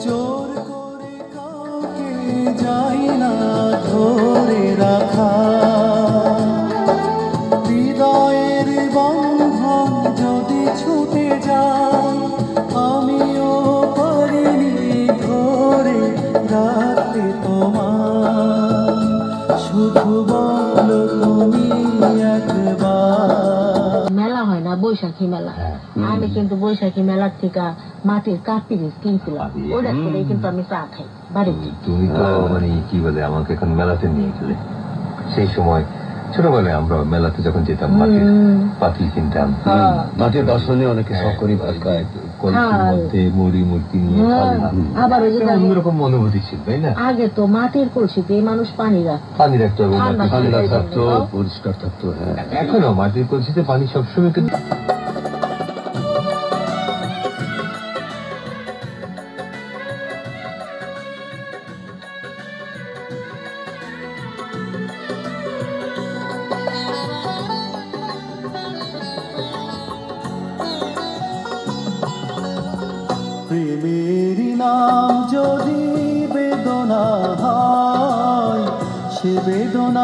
জোর করে কাউকে যাই না ধরে রাখা, হৃদয়ের বন্ধন যদি ছুটে যায়, আমিও পারিনি ধরে রাখতে তোমার। শুধু বলো তুমি একবার। মেলা হয় না, বৈশাখী মেলা। আমি কিন্তু বৈশাখী মেলার থেকে মাটির কাপ পিরিচ কিনছিলাম, ওটা করে কিন্তু আমি চা খাই বাড়িতে। তুমি তো মানে কি বলে আমাকে এখন মেলাতে নিয়ে গেলে। সেই সময় ছোটবেলায় আমরা মেলাতে যখন যেতাম মাটির পাতিল কিনতাম, মাটির বাসনে অনেকে শখ করি ভাত খায়, কলসির মধ্যে মুড়ি মুড়কি নিয়ে আবার ওই যে অন্যরকম অনুভূতি ছিল, তাই না? আগে তো মাটির কলসিতে মানুষ পানি রাখতো, পানি রাখতো এবং ঠান্ডা থাকতো, পরিষ্কার থাকতো। হ্যাঁ, এখনো মাটির কলসিতে পানি সবসময় কিন্তু প্রেমের নাম যদি বেদনা হয়, সে বেদনা